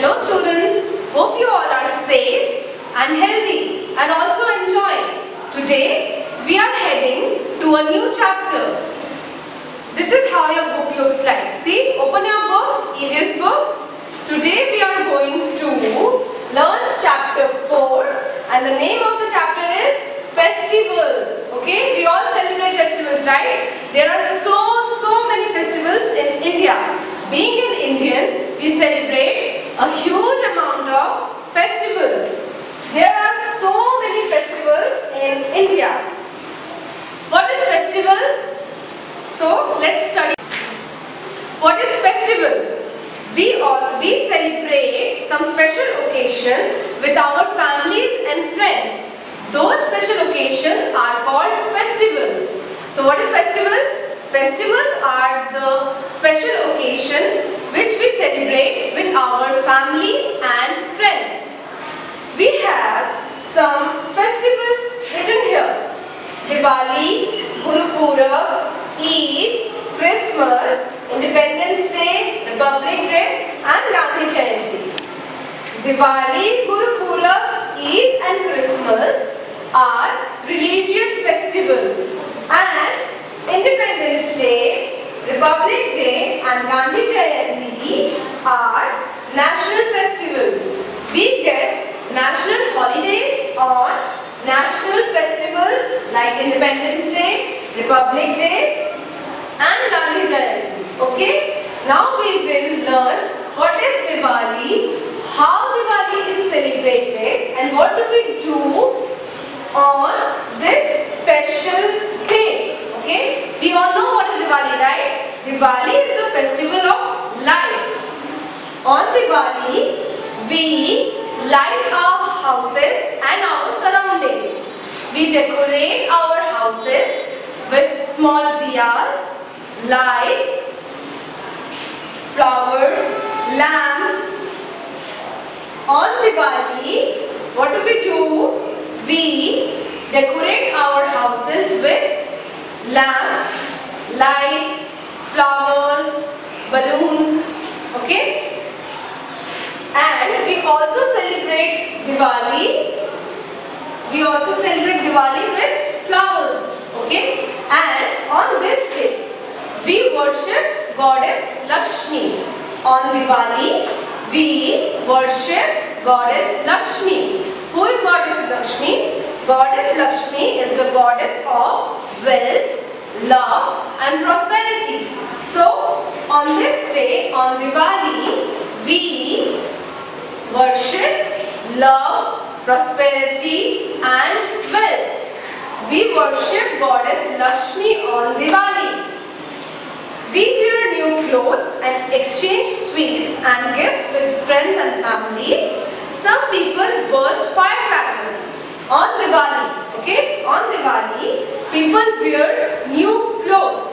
Hello students, hope you all are safe and healthy and also enjoying. Today we are heading to a new chapter. This is how your book looks like. See, open your book, EVS book. Today we are going to learn chapter 4 and the name of the chapter is Festivals. Okay, we all celebrate festivals, right? There are so many festivals in India. Being an Indian, we celebrate a huge amount of festivals. There are so many festivals in India. What is festival? So let's study. What is festival? We celebrate some special occasion with our families and friends. Those special occasions are called festivals. So what is festivals? Festivals are the special occasions which we celebrate with our family and friends. We have some festivals written here. Diwali, Guru Purab, Eid, Christmas, Independence Day, Republic Day and Gandhi Jayanti. Diwali, Guru Purab, Eid and Christmas are religious festivals, and Independence Day, Republic Day and Gandhi Jayanti are national festivals. We get national holidays on national festivals like Independence Day, Republic Day and Gandhi Jayanti. Okay? Now we will learn what is Diwali, how Diwali is celebrated and what do we do on this special day. Okay? We all know what is Diwali, right? Diwali is the festival of lights. On Diwali, we light our houses and our surroundings. We decorate our houses with small diyas, lights, flowers, lamps. On Diwali, what do? We decorate our houses with lamps, lights, flowers, balloons. Okay? And we also celebrate Diwali. We also celebrate Diwali with flowers. Okay? And on this day, we worship Goddess Lakshmi. On Diwali, we worship Goddess Lakshmi. Who is Goddess Lakshmi? Goddess Lakshmi is the goddess of wealth, love and prosperity. So, on this day, on Diwali, we worship love, prosperity and wealth. We worship Goddess Lakshmi on Diwali. We wear new clothes and exchange sweets and gifts with friends and families. Some people burst firecrackers on Diwali. Okay? On Diwali, people wear new clothes.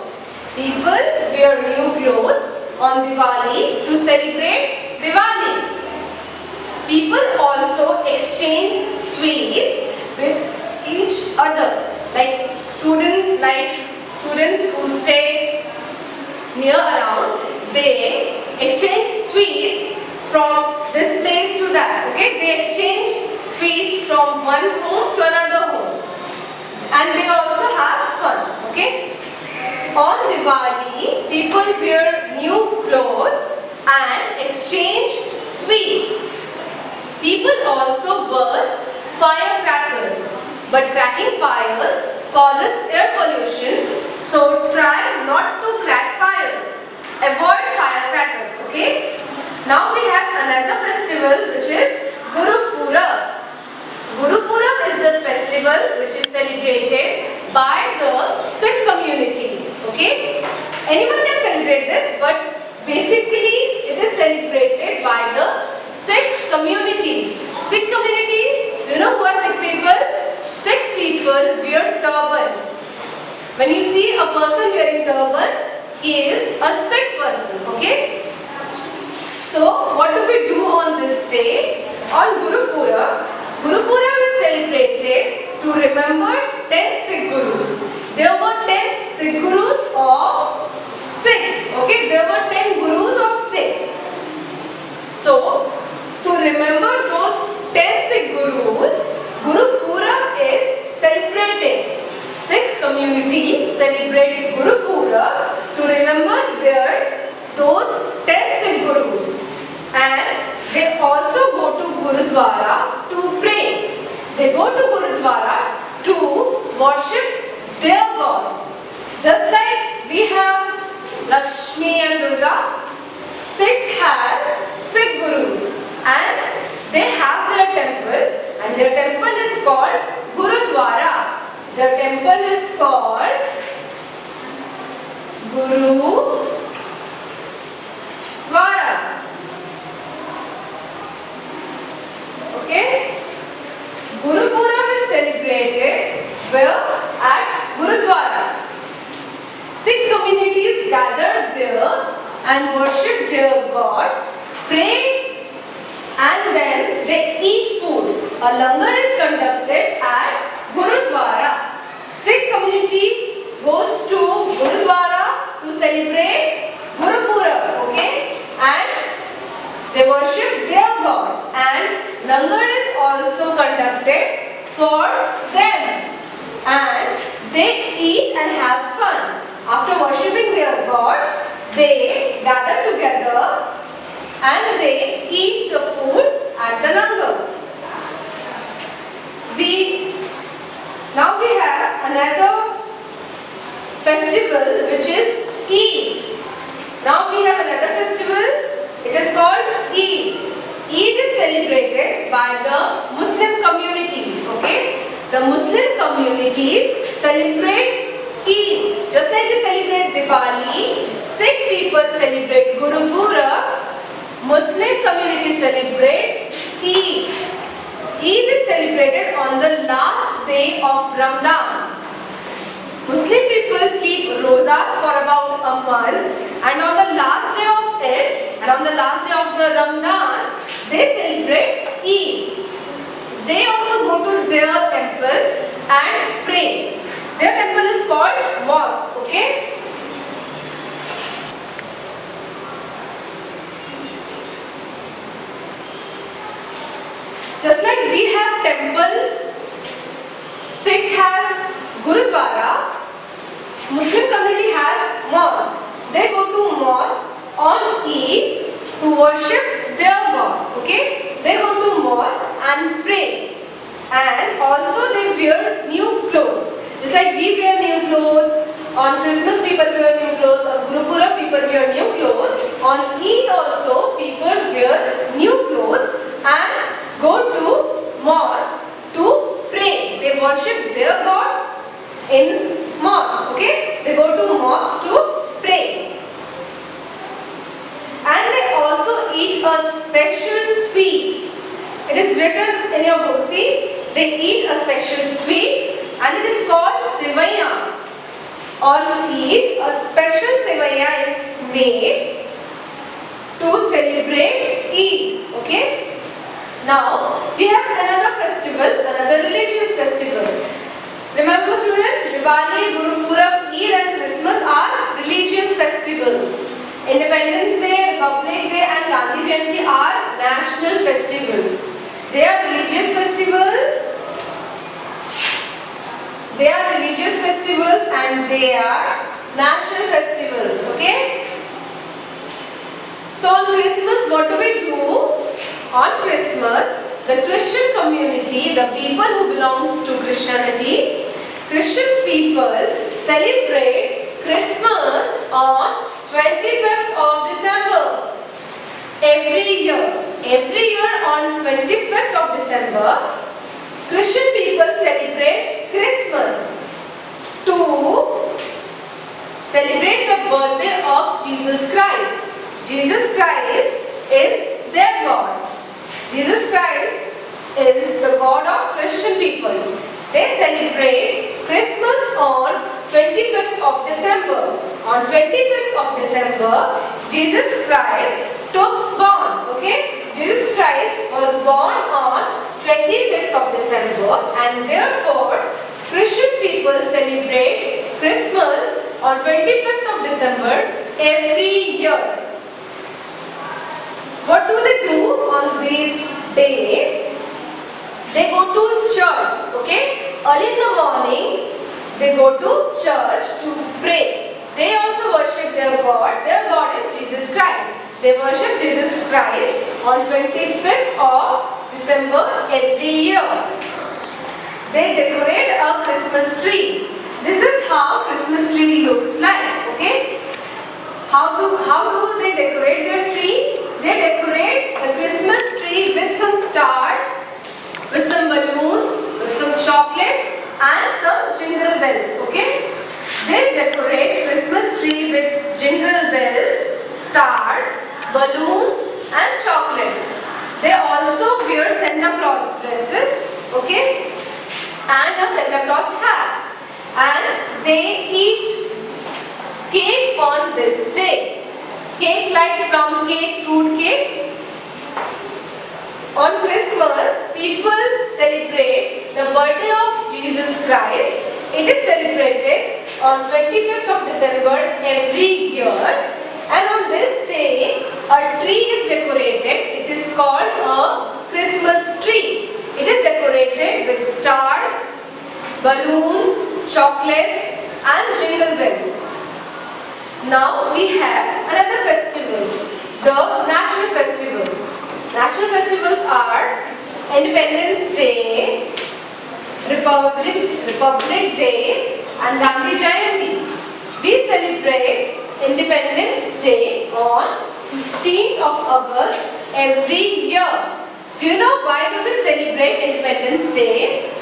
People wear new clothes on Diwali to celebrate Diwali. People also exchange sweets with each other. Like students who stay near around, they exchange sweets from this place to that. Okay? They exchange sweets from one home to another home. And they also have fun. Okay? On Diwali, people wear new clothes and exchange sweets. People also burst firecrackers. But cracking fires causes air pollution. So try not to crack fires. Avoid firecrackers. Okay? Now we have another festival which is Guru Purab. Guru Purab is the festival which is celebrated by the Sikh communities. Okay? Anyone can celebrate this, but basically it is celebrated by the Sikh communities. Sikh community, do you know who are Sikh people? Sikh people wear turban. When you see a person wearing turban, he is a Sikh person. Okay? So, what do we do on this day? On Guru Purab, Guru Purab is celebrated to remember 10 Sikh Gurus. There were 10 Sikh Gurus of 6. Okay, there were 10 Gurus of 6. So, celebrating. Sikh community celebrate Guru Purab to remember those 10 Sikh Gurus, and they also go to Gurudwara to pray. They go to Gurudwara to worship their God. Just like we have Lakshmi and Durga, Sikhs has Sikh Gurus, and they have their temple, and their temple is called Gurudwara. Their temple is called Gurudwara. Okay? Guru Purab is celebrated where? At Gurudwara. Sikh communities gather there and worship their God, pray, and then they eat food. A langar is conducted at Gurudwara. Sikh community goes to Gurudwara to celebrate Guru Purab, okay? And they worship their God, and langar is also conducted for them, and they eat and have fun. After worshipping their God, they gather together and they eat the food at the langar. Now we have another festival which is Eid. Now we have another festival. It is called Eid. Eid is celebrated by the Muslim communities. Okay, the Muslim communities celebrate Eid. Just like we celebrate Diwali, Sikh people celebrate Guru Purab, Muslim communities celebrate Eid. Eid is celebrated on the last day of Ramadan. Muslim people keep rozas for about a month, and on the last day of it, and on the last day of the Ramadan, they celebrate Eid. They also go to their temple and pray. Their temple is called mosque, okay? Just like we have temples, Sikhs has Gurudwara, Muslim community has mosque. They go to mosque on Eid to worship their God, okay? They go to mosque and pray, and also they wear new clothes. Just like we wear new clothes, on Christmas people wear new clothes, on Guru Purab people wear new clothes, on Eid also people wear new clothes and go to mosque to pray. They worship their God in mosque, okay? They go to mosque to pray. And they also eat a special sweet. It is written in your book, see? They eat a special sweet and it is called Sevaiya. On Eid, a special Sevaiya is made to celebrate Eid, okay? Now, we have another festival, another religious festival. Remember students, Diwali, Guru Purab, Eid and Christmas are religious festivals. Independence Day, Republic Day and Gandhi Jayanti are national festivals. They are religious festivals. They are religious festivals and they are national festivals, okay? So on Christmas, what do we do? On Christmas, the Christian community, the people who belongs to Christianity, Christian people celebrate Christmas on 25th of December. Every year on 25th of December, Christian people celebrate Christmas to celebrate the birthday of Jesus Christ. Jesus Christ is their God. Jesus Christ is the God of Christian people. They celebrate Christmas on 25th of December. On 25th of December, Jesus Christ took born. Okay? Jesus Christ was born on 25th of December, and therefore Christian people celebrate Christmas on 25th of December every year. What do they do on this day? They go to church, okay? early in the morning, they go to church to pray. They also worship their God. Their God is Jesus Christ. They worship Jesus Christ on 25th of December every year. They decorate a Christmas tree. This is how Christmas tree looks like. Okay? How do they decorate their tree? They decorate the Christmas tree with some stars, with some balloons, with some chocolates and some jingle bells. Okay? They decorate Christmas tree with jingle bells, stars, balloons and chocolates. They also wear Santa Claus dresses. Okay? And a Santa Claus hat. And they eat cake on this day. Cake like plum cake, fruit cake. On Christmas, people celebrate the birthday of Jesus Christ. It is celebrated on 25th of December every year. And on this day, a tree is decorated. It is called a Christmas tree. It is decorated with stars, balloons, chocolates and jingle bells. Now we have another festival, the national festivals. National festivals are Independence Day, Republic Day and Gandhi Jayanti. We celebrate Independence Day on 15th of August every year. Do you know why do we celebrate Independence Day?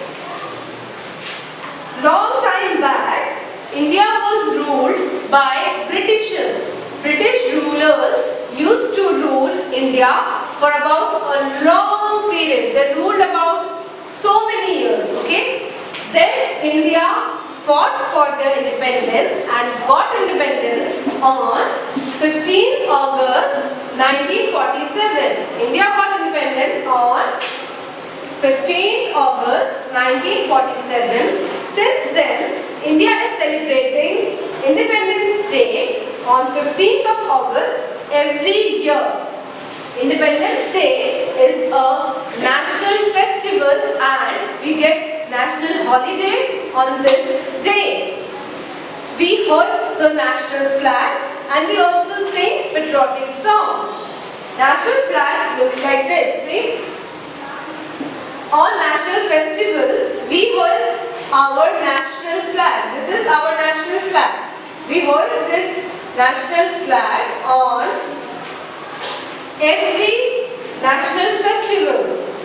Long time back, India was ruled by Britishers. British rulers used to rule India for about a long period. They ruled about so many years. Okay? Then India fought for their independence and got independence on 15th August 1947. India got independence on 15th August 1947. Since then, India is celebrating Independence Day on 15th of August every year. Independence Day is a national festival and we get national holiday on this day. We hoist the national flag and we also sing patriotic songs. National flag looks like this, see? On national festivals, we hoist our national flag. This is our national flag. We hoist this national flag on every national festivals.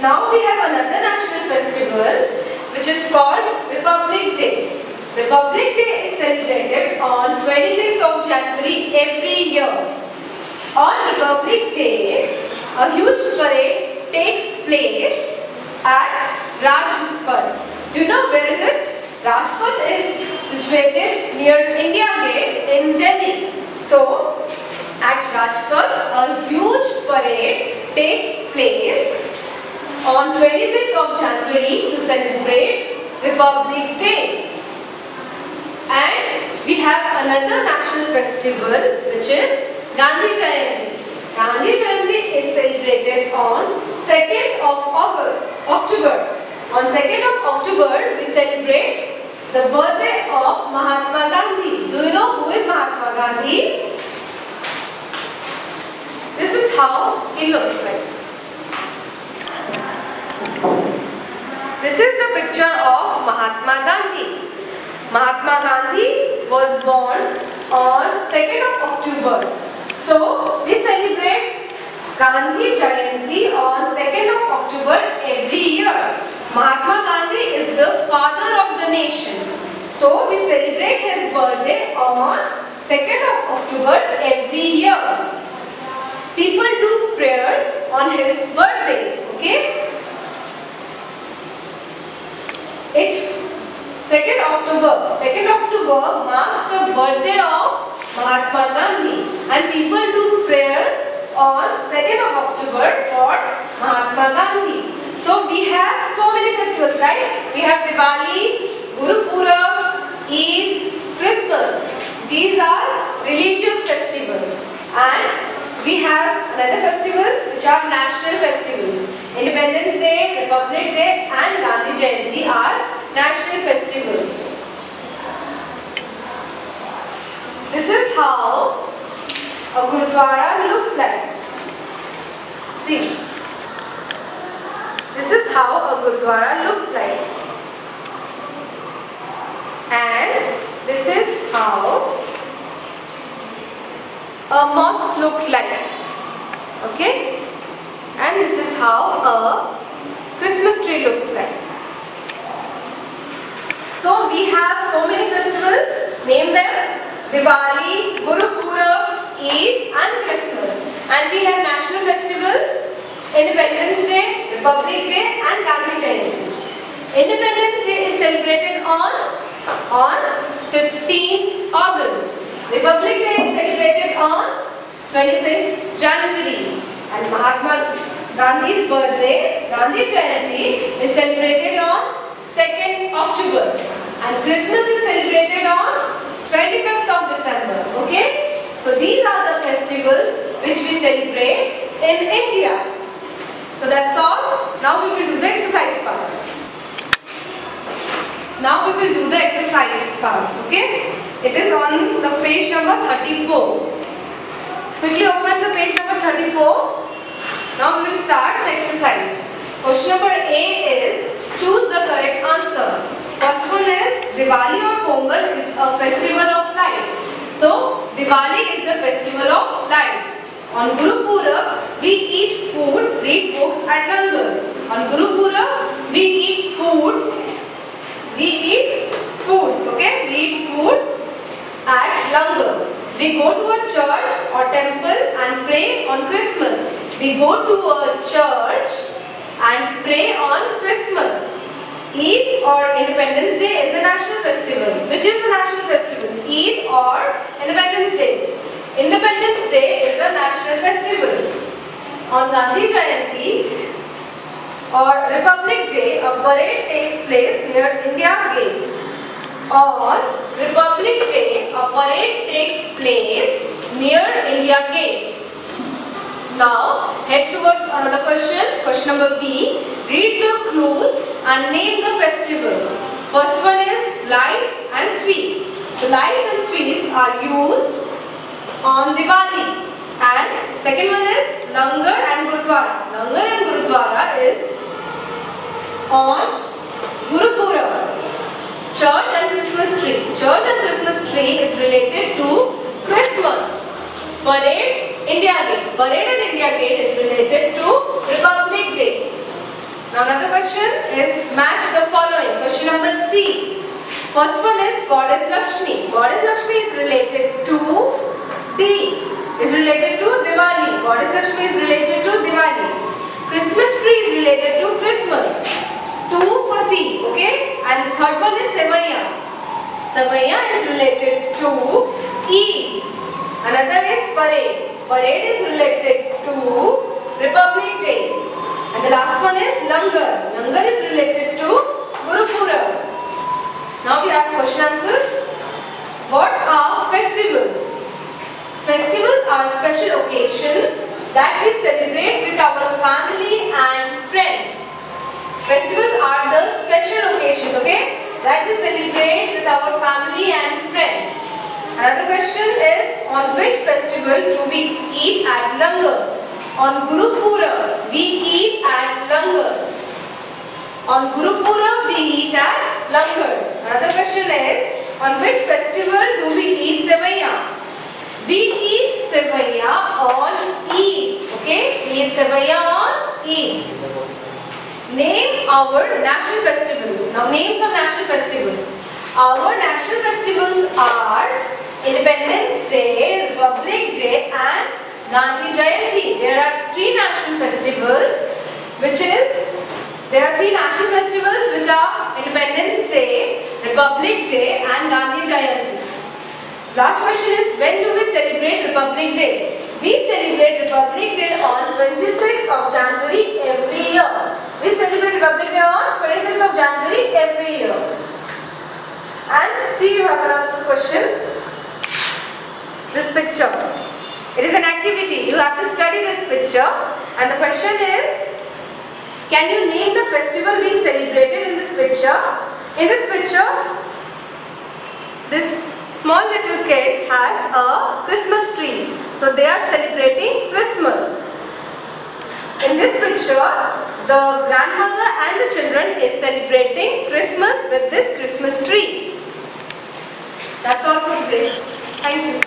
Now we have another national festival which is called Republic Day. Republic Day is celebrated on 26th of January every year. On Republic Day, a huge parade takes place at Rajpath. Do you know where is it? Rajpath is situated near India Gate in Delhi. So, at Rajpath, a huge parade takes place on 26th of January to celebrate Republic Day. And we have another national festival which is Gandhi Jayanti. Gandhi Jayanti is celebrated on 2nd of October. On 2nd of October, we celebrate the birthday of Mahatma Gandhi. Do you know who is Mahatma Gandhi? This is how he looks like. This is the picture of Mahatma Gandhi. Mahatma Gandhi was born on 2nd of October. So, we celebrate Gandhi Jayanti on 2nd of October every year. Mahatma Gandhi is the father of the nation. So, we celebrate his birthday on 2nd of October every year. People do prayers on his birthday. Okay? 2nd October marks the birthday of Mahatma Gandhi and people do prayers on 2nd of October for Mahatma Gandhi. So we have so many festivals, right? We have Diwali, Guru Purab, Eid, Christmas. These are religious festivals. And we have another festivals which are national festivals. Independence Day, Republic Republic Day and Gandhi Jayanti are national festivals. This is how a Gurudwara looks like. See, this is how a Gurudwara looks like. And this is how a mosque looked like. Okay? And this is how a Christmas tree looks like. So we have so many festivals. Name them: Diwali, Guru Purab, Eid and Christmas. And we have national festivals: Independence Day, Republic Day and Gandhi Jayanti. Independence Day is celebrated on 15th August. Republic Day is celebrated on 26th January. And Mahatma Gandhi's birthday, Gandhi Jayanti, is celebrated on 2nd October. And Christmas is celebrated on 25th of December. Okay? So these are the festivals which we celebrate in India. So that's all. Now we will do the exercise part. Now we will do the exercise part. Okay? It is on the page number 34. Quickly open the page number 34. Now we will start the exercise. Question number A is choose the correct answer. First one is Diwali or Pongal is a festival of lights. So Diwali is the festival of lights. On Guru Purab we eat food, read books at langars. On Guru Purab we eat foods. Okay? We eat food at langar. We go to a church or temple and pray on Christmas. We go to a church and pray on Christmas. Eid or Independence Day is a national festival. Which is a national festival? Eid or Independence Day? Independence Day is a national festival. On Gandhi Jayanti or Republic Day, a parade takes place near India Gate. On Republic Day, a parade takes place near India Gate. Now, head towards another question. Question number B. Read the clues and name the festival. First one is lights and sweets. So, lights and sweets are used on Diwali. And second one is langar and Gurudwara. Langar and Gurudwara is on Guru Purab. Church and Christmas tree. Church and Christmas tree is related to Christmas. Parade, India Gate. Parade and India Gate is related to Republic Day. Now another question is match the following. Question number C. First one is Goddess Lakshmi. Goddess Lakshmi is related to Diwali. Goddess Lakshmi is related to Diwali. Christmas tree is related to Christmas. 2 for C, okay? And the third one is Sevaiya. Sevaiya is related to Eid. Another is Parade. Parade is related to Republic Day. And the last one is Langar. Langar is related to Guru Purab. Now we have question answers. What are festivals? Festivals are special occasions that we celebrate with our family and friends. Festivals are the special occasions, okay, that we celebrate with our family and friends. Another question is, on which festival do we eat at langar? On Guru Purab, we eat at langar. On Guru Purab, we eat at langar. Another question is, on which festival do we eat Sevaiya? We eat Sevaiya on Eid, okay, we eat Sevaiya on Eid. Name our national festivals. Now names of national festivals. Our national festivals are Independence Day, Republic Day and Gandhi Jayanti. There are three national festivals which are Independence Day, Republic Day and Gandhi Jayanti. Last question is, when do we celebrate Republic Day? We celebrate Republic Day on 26th of January every year. We celebrate Republic Day on 26th of January every year. And see, you have another question. This picture. It is an activity. You have to study this picture. And the question is, Can you name the festival being celebrated in this picture? In this picture, this small little kid has a Christmas tree. So they are celebrating Christmas. In this picture, the grandmother and the children is celebrating Christmas with this Christmas tree. That's all for today. Thank you.